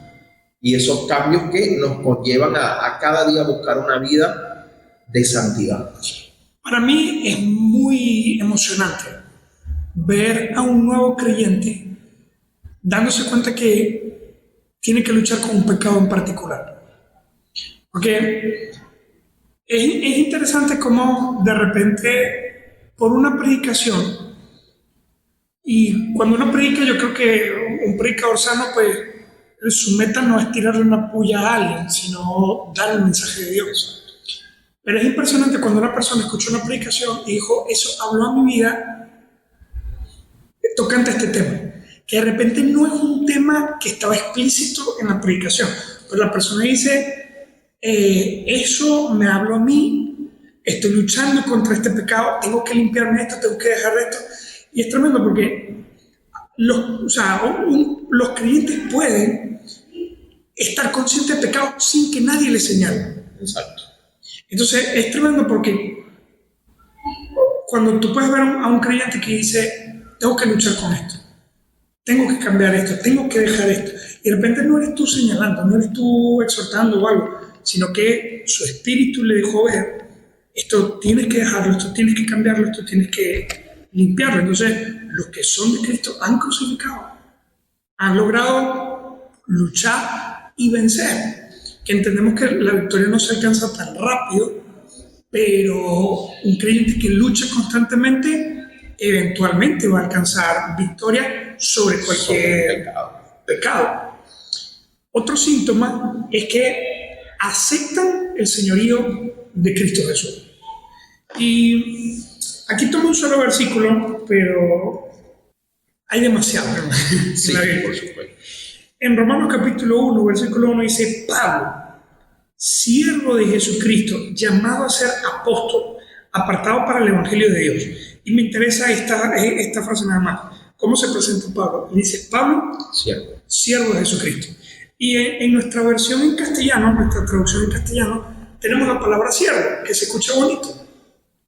y esos cambios que nos conllevan a cada día buscar una vida de santidad. Para mí es muy emocionante ver a un nuevo creyente dándose cuenta que tiene que luchar con un pecado en particular. Porque es interesante cómo de repente, por una predicación, y cuando uno predica, yo creo que un predicador sano, pues su meta no es tirarle una puya a alguien, sino dar el mensaje de Dios. Pero es impresionante cuando una persona escuchó una predicación y dijo, eso habló a mi vida tocante a este tema. Que de repente no es un tema que estaba explícito en la predicación, pero la persona dice, eso me habló a mí, estoy luchando contra este pecado, tengo que limpiarme esto, tengo que dejar esto. Y es tremendo porque los creyentes pueden estar conscientes de pecado sin que nadie les señale. Exacto. Entonces es tremendo porque cuando tú puedes ver a un creyente que dice, tengo que luchar con esto, tengo que cambiar esto, tengo que dejar esto, y de repente no eres tú señalando, no eres tú exhortando o algo, sino que su espíritu le dejó ver, esto tienes que dejarlo, esto tienes que cambiarlo, esto tienes que limpiarlo. Entonces los que son de Cristo han crucificado, han logrado luchar y vencer. Que entendemos que la victoria no se alcanza tan rápido, pero un creyente que lucha constantemente eventualmente va a alcanzar victoria sobre cualquier pecado. Otro síntoma es que aceptan el señorío de Cristo Jesús. Y aquí tomo un solo versículo, pero hay demasiado Sí, en la Biblia. por supuesto. En Romanos capítulo 1, versículo 1 dice, Pablo, siervo de Jesucristo, llamado a ser apóstol, apartado para el Evangelio de Dios. Y me interesa esta frase nada más. ¿Cómo se presenta Pablo? Dice, Pablo, siervo de Jesucristo. Y en nuestra versión en castellano, nuestra traducción en castellano, tenemos la palabra siervo, que se escucha bonito.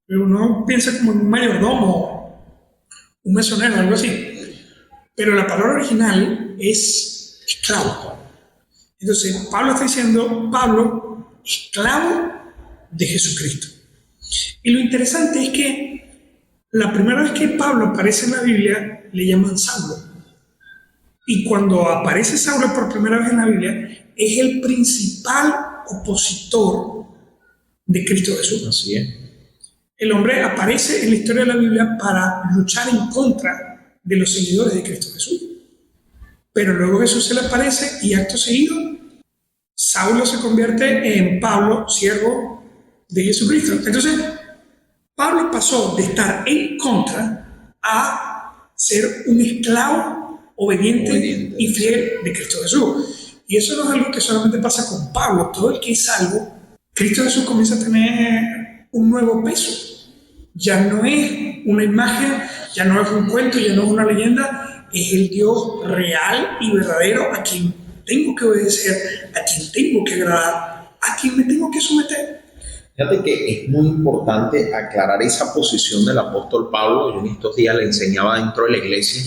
Pero uno piensa como en un mayordomo, un mesonero, algo así. Pero la palabra original es esclavo. Entonces, Pablo está diciendo, Pablo, esclavo de Jesucristo. Y lo interesante es que la primera vez que Pablo aparece en la Biblia, le llaman Saulo. Y cuando aparece Saulo por primera vez en la Biblia, es el principal opositor de Cristo Jesús. Así es. El hombre aparece en la historia de la Biblia para luchar en contra de los seguidores de Cristo Jesús. Pero luego Jesús se le aparece y acto seguido, Saulo se convierte en Pablo, siervo de Jesucristo. Entonces, Pablo pasó de estar en contra a ser un esclavo obediente y fiel de Cristo Jesús. Y eso no es algo que solamente pasa con Pablo. Todo el que es salvo, Cristo Jesús comienza a tener un nuevo peso. Ya no es una imagen, ya no es un cuento, ya no es una leyenda, es el Dios real y verdadero a quien tengo que obedecer, a quien tengo que agradar, a quien me tengo que someter. Fíjate que es muy importante aclarar esa posición del apóstol Pablo. Yo en estos días le enseñaba dentro de la iglesia,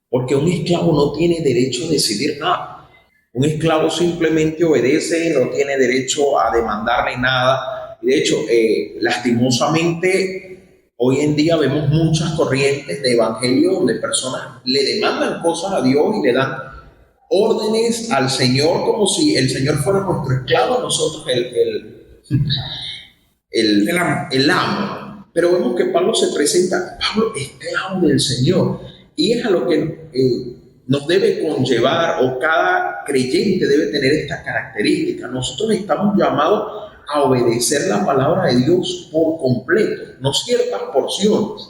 porque un esclavo no tiene derecho a decidir nada. Un esclavo simplemente obedece, no tiene derecho a demandarle nada. Y de hecho, lastimosamente, hoy en día vemos muchas corrientes de evangelio donde personas le demandan cosas a Dios y le dan órdenes al Señor como si el Señor fuera nuestro esclavo, nosotros el amo. Pero vemos que Pablo se presenta, Pablo, esclavo del Señor. Y es a lo que nos debe conllevar, o cada creyente debe tener esta característica. Nosotros estamos llamados a obedecer la palabra de Dios por completo, no ciertas porciones,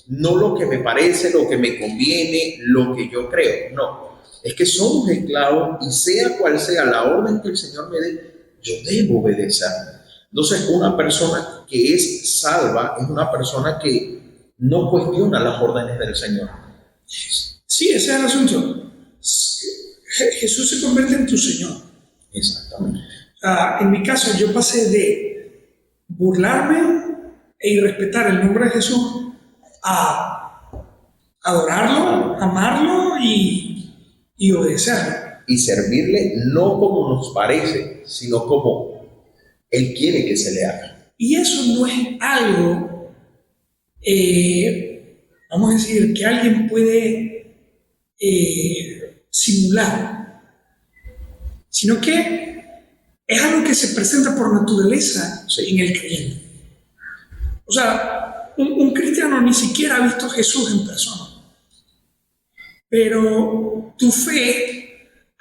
no lo que me parece, lo que me conviene, lo que yo creo, no. Es que somos esclavos y sea cual sea la orden que el Señor me dé, yo debo obedecer. Entonces, una persona que es salva es una persona que no cuestiona las órdenes del Señor. Sí, ese es el asunto. Jesús se convierte en tu Señor. Exactamente. En mi caso, yo pasé de burlarme e irrespetar el nombre de Jesús a adorarlo, amarlo y obedecerlo. Y servirle no como nos parece, sino como Él quiere que se le haga. Y eso no es algo, vamos a decir, que alguien puede simular, sino que es algo que se presenta por naturaleza en el creyente. O sea, un cristiano ni siquiera ha visto a Jesús en persona, pero tu fe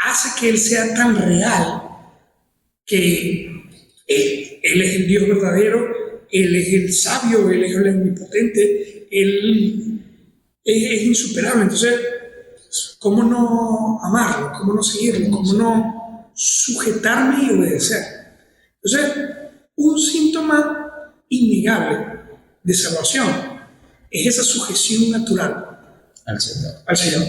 hace que Él sea tan real que Él es el Dios verdadero, Él es el sabio, Él es el omnipotente, Él es insuperable. Entonces, ¿cómo no amarlo? ¿Cómo no seguirlo? ¿Cómo no sujetarme y obedecer? Entonces, un síntoma innegable de salvación es esa sujeción natural Al Señor. al Señor.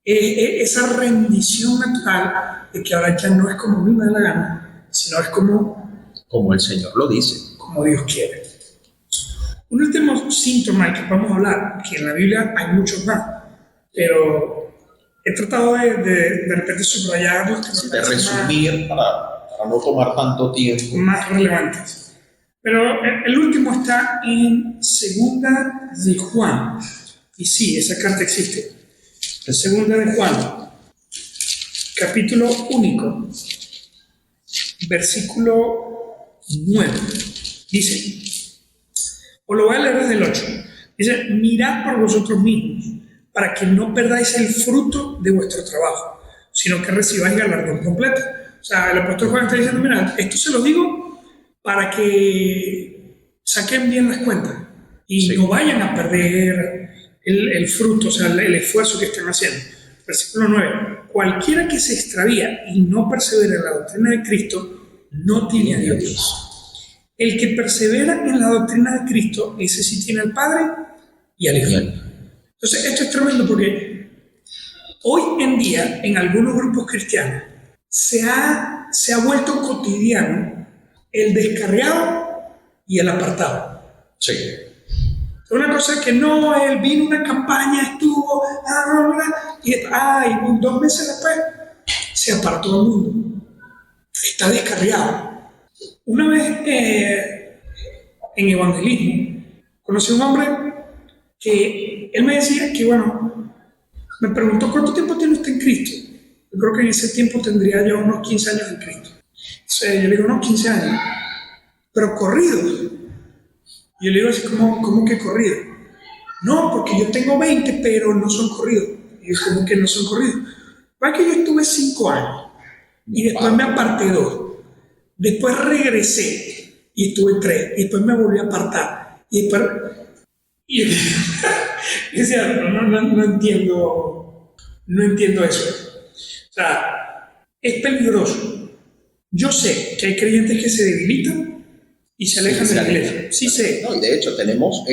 Esa rendición natural de que ahora ya no es como a mí me da la gana, sino es Como el Señor lo dice. como Dios quiere. Un último síntoma del que vamos a hablar, que en la Biblia hay muchos más, pero he tratado de repente subrayar los que me De parecen resumir para no tomar tanto tiempo. más relevantes. Pero el último está en Segunda de Juan. Y sí, esa carta existe. En Segunda de Juan, capítulo único, versículo 9. Dice, o lo voy a leer desde el 8. Dice, mirad por vosotros mismos, para que no perdáis el fruto de vuestro trabajo, sino que recibáis galardón completo. O sea, el apóstol Juan está diciendo, mira, esto se lo digo para que saquen bien las cuentas y no vayan a perder el fruto, o sea, el esfuerzo que están haciendo. Versículo 9. Cualquiera que se extravía y no persevera en la doctrina de Cristo, no tiene a Dios. El que persevera en la doctrina de Cristo, ese sí tiene al Padre y al Hijo. Entonces, esto es tremendo porque hoy en día, en algunos grupos cristianos, se ha vuelto cotidiano el descarriado y el apartado. Sí. Una cosa que no, él vino una campaña, estuvo, y 2 meses después se apartó del mundo. Está descarriado. Una vez en evangelismo conocí a un hombre que él me decía que, bueno, me preguntó ¿cuánto tiempo tiene usted en Cristo? Yo creo que en ese tiempo tendría yo unos 15 años en Cristo. Entonces, yo le digo, no, 15 años, pero corridos. Yo le digo así, ¿cómo que corrido? No, porque yo tengo 20, pero no son corridos. Y yo, ¿cómo que no son corridos? Va que yo estuve 5 años y después me aparté 2. Después regresé y estuve 3. Y después me volví a apartar. Y después... Y decía, no entiendo eso. O sea, es peligroso. Yo sé que hay creyentes que se debilitan y se alejan de la iglesia. Sí sé. No, y de hecho tenemos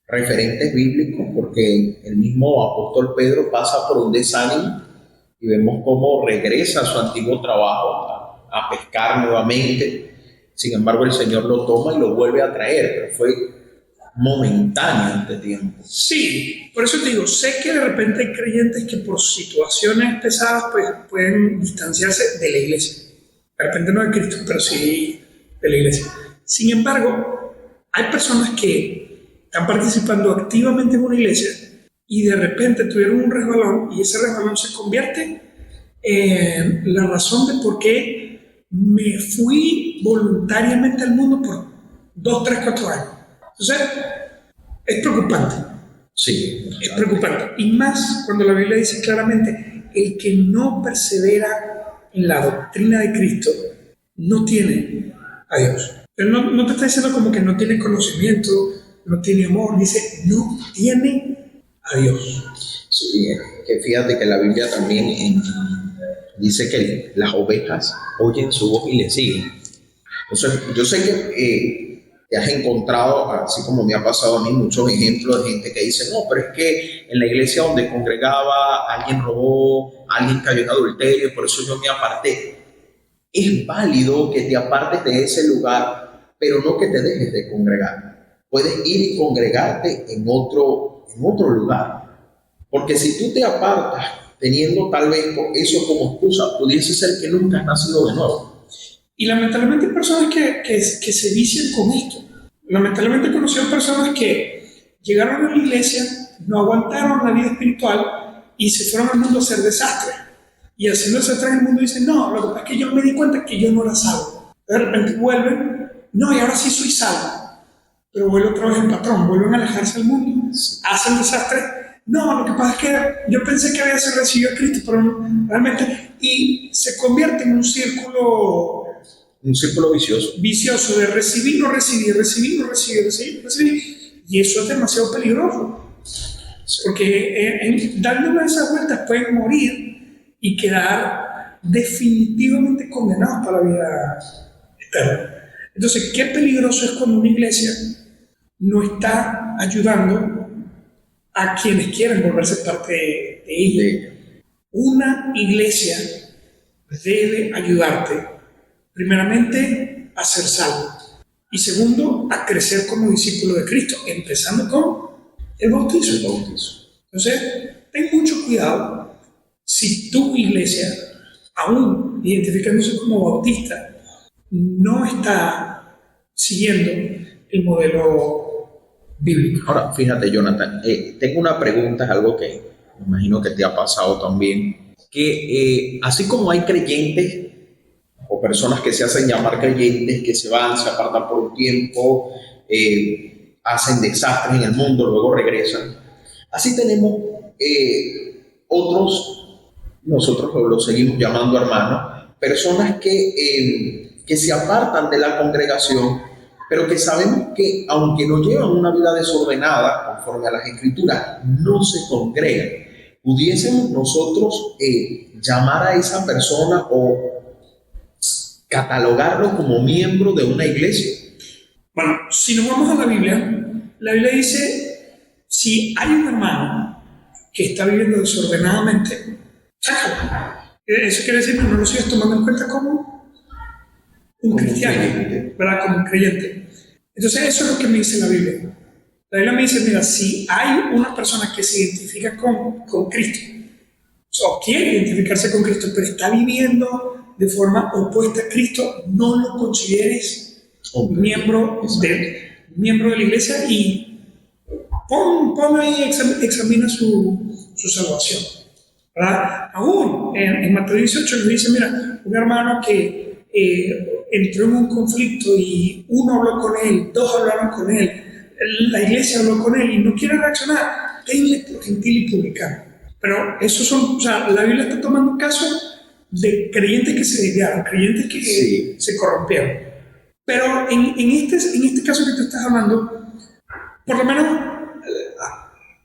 referentes bíblicos porque el mismo apóstol Pedro pasa por un desánimo y vemos cómo regresa a su antiguo trabajo a pescar nuevamente. Sin embargo, el Señor lo toma y lo vuelve a traer, pero fue momentáneo este tiempo. Sí, por eso te digo, sé que de repente hay creyentes que por situaciones pesadas pues, pueden distanciarse de la iglesia. De repente no de Cristo, pero sí de la iglesia. Sin embargo, hay personas que están participando activamente en una iglesia y de repente tuvieron un resbalón y ese resbalón se convierte en la razón de por qué me fui voluntariamente al mundo por 2, 3, 4 años. Entonces, es preocupante. Sí. Es preocupante. Y más cuando la Biblia dice claramente, el que no persevera en la doctrina de Cristo no tiene a Dios. Pero no te está diciendo como que no tiene conocimiento, no tiene amor, dice, no tiene a Dios. Sí, que fíjate que la Biblia también dice que las ovejas oyen su voz y le siguen. Entonces, yo sé que te has encontrado, así como me ha pasado a mí, muchos ejemplos de gente que dice, no, pero es que en la iglesia donde congregaba alguien robó, alguien cayó en adulterio, y por eso yo me aparté. Es válido que te apartes de ese lugar, pero no que te dejes de congregar. Puedes ir y congregarte en otro lugar. Porque si tú te apartas teniendo tal vez eso como excusa, pudiese ser que nunca has nacido de nuevo. Y lamentablemente hay personas que se vician con esto. Lamentablemente he conocido personas que llegaron a la iglesia, no aguantaron la vida espiritual y se fueron al mundo a hacer desastres. Y haciendo desastres en el mundo dicen, no, lo que pasa es que yo me di cuenta que yo no era salvo. De repente vuelven, no, y ahora sí soy salvo. Pero vuelve otra vez el patrón, vuelven a alejarse del mundo, hacen desastres. No, lo que pasa es que yo pensé que había recibido a Cristo, pero realmente, y se convierte en un círculo vicioso de recibir, no recibir, recibir, no recibir, recibir, recibir, y eso es demasiado peligroso, porque dándole esas vueltas pueden morir y quedar definitivamente condenados para la vida eterna. Entonces, qué peligroso es cuando una iglesia no está ayudando a quienes quieren volverse parte de ella. Una iglesia debe ayudarte, primeramente, a ser salvo y segundo, a crecer como discípulo de Cristo, empezando con el bautismo. Entonces, ten mucho cuidado si tu iglesia, aún identificándose como bautista, no está siguiendo el modelo bíblico. Ahora, fíjate, Jonathan, tengo una pregunta, es algo que me imagino que te ha pasado también, que así como hay creyentes o personas que se hacen llamar creyentes, que se van, se apartan por un tiempo, hacen desastres en el mundo, luego regresan, así tenemos otros, nosotros los seguimos llamando hermanos, personas que se apartan de la congregación, pero que sabemos que aunque no llevan una vida desordenada, conforme a las escrituras, no se congregan. ¿Pudiésemos nosotros llamar a esa persona o catalogarlo como miembro de una iglesia? Bueno, si nos vamos a la Biblia dice, si hay un hermano que está viviendo desordenadamente, sácalo. Eso quiere decir que no lo sigues tomando en cuenta como un cristiano, ¿verdad? Como un creyente. Entonces eso es lo que me dice la Biblia. La Biblia me dice, mira, si hay una persona que se identifica con Cristo, o quiere identificarse con Cristo, pero está viviendo de forma opuesta a Cristo, no lo consideres miembro de la iglesia y pon ahí, examina su salvación, ¿verdad? Aún en Mateo 18 nos dice, mira, un hermano que entró en un conflicto y uno habló con él, dos hablaron con él, la iglesia habló con él y no quiere reaccionar, tenle por gentil y publicano. Pero esos son, o sea, la Biblia está tomando caso de creyentes que se desviaron, creyentes que se corrompieron. Pero en este caso que tú estás hablando, por lo menos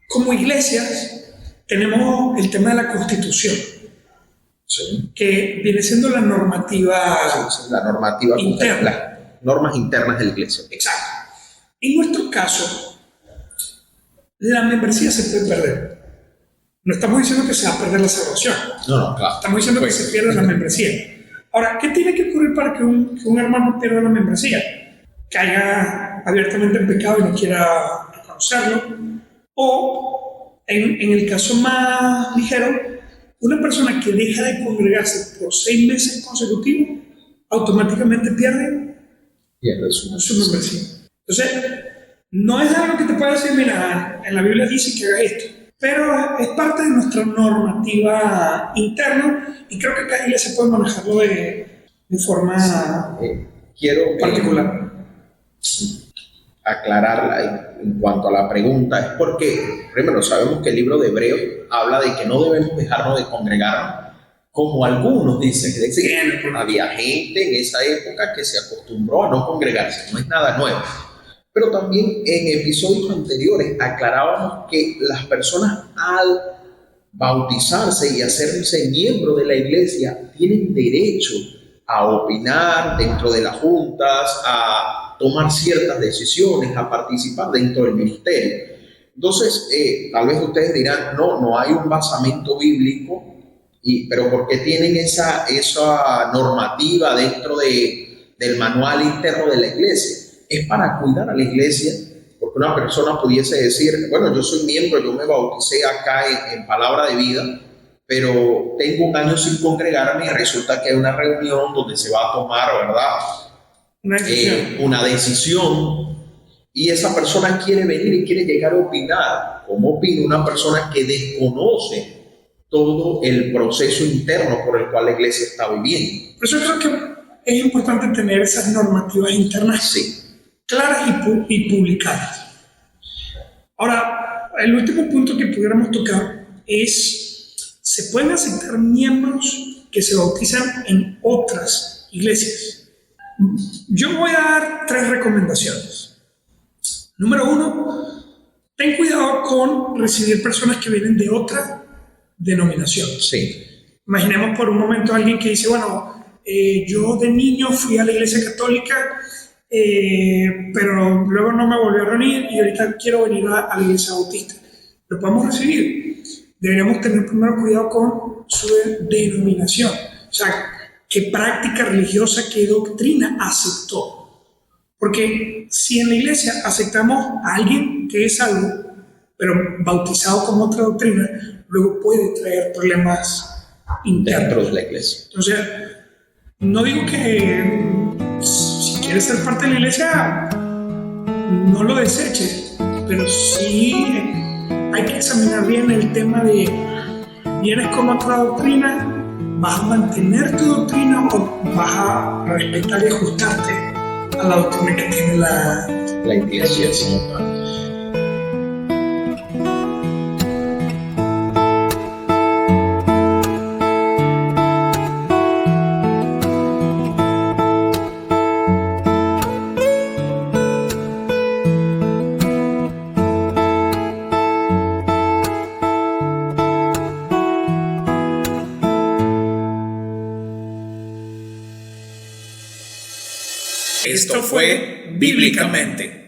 como iglesias tenemos el tema de la Constitución. Sí. Que viene siendo la normativa, interna. Las normas internas de la iglesia. Exacto. En nuestro caso, la membresía se puede perder. No estamos diciendo que se va a perder la salvación. No, claro. Estamos diciendo que se pierde la membresía. Ahora, ¿qué tiene que ocurrir para que un hermano pierda la membresía? Caiga abiertamente en pecado y no quiera reconocerlo. O, en el caso más ligero, una persona que deja de congregarse por 6 meses consecutivos, automáticamente pierde su membresía. Entonces, no es algo que te pueda decir, mira, en la Biblia dice que haga esto, pero es parte de nuestra normativa interna y creo que cada iglesia puede manejarlo de forma particular. Aclararla en cuanto a la pregunta es porque, primero, sabemos que el libro de Hebreos habla de que no debemos dejarnos de congregar, como algunos dicen. Es decir, había gente en esa época que se acostumbró a no congregarse, no es nada nuevo. Pero también en episodios anteriores aclarábamos que las personas al bautizarse y hacerse miembro de la iglesia tienen derecho a opinar dentro de las juntas, a tomar ciertas decisiones, a participar dentro del ministerio. Entonces, tal vez ustedes dirán, no hay un basamento bíblico, pero ¿por qué tienen esa normativa dentro del manual interno de la iglesia? Es para cuidar a la iglesia, porque una persona pudiese decir, bueno, yo soy miembro, yo me bauticé acá en Palabra de Vida, pero tengo un año sin congregarme y resulta que hay una reunión donde se va a tomar, ¿verdad? Una decisión, y esa persona quiere venir y quiere llegar a opinar. ¿Cómo opina una persona que desconoce todo el proceso interno por el cual la iglesia está viviendo? Por eso creo que es importante tener esas normativas internas claras y publicadas. Ahora, el último punto que pudiéramos tocar es, ¿se pueden aceptar miembros que se bautizan en otras iglesias? Yo voy a dar 3 recomendaciones. Número 1, ten cuidado con recibir personas que vienen de otra denominación. Sí. Imaginemos por un momento a alguien que dice, bueno, yo de niño fui a la iglesia católica, pero luego no me volví a reunir y ahorita quiero venir a la iglesia bautista. ¿Lo podemos recibir? Deberíamos tener primero cuidado con su denominación. O sea, qué práctica religiosa, qué doctrina aceptó. Porque si en la iglesia aceptamos a alguien que es salvo, pero bautizado con otra doctrina, luego puede traer problemas internos dentro de la iglesia. Entonces, no digo que si quieres ser parte de la iglesia, no lo deseches, pero sí hay que examinar bien el tema de, ¿vienes con otra doctrina? ¿Vas a mantener tu doctrina o vas a respetar y ajustarte a la doctrina que tiene la iglesia? Esto fue Bíblicamente.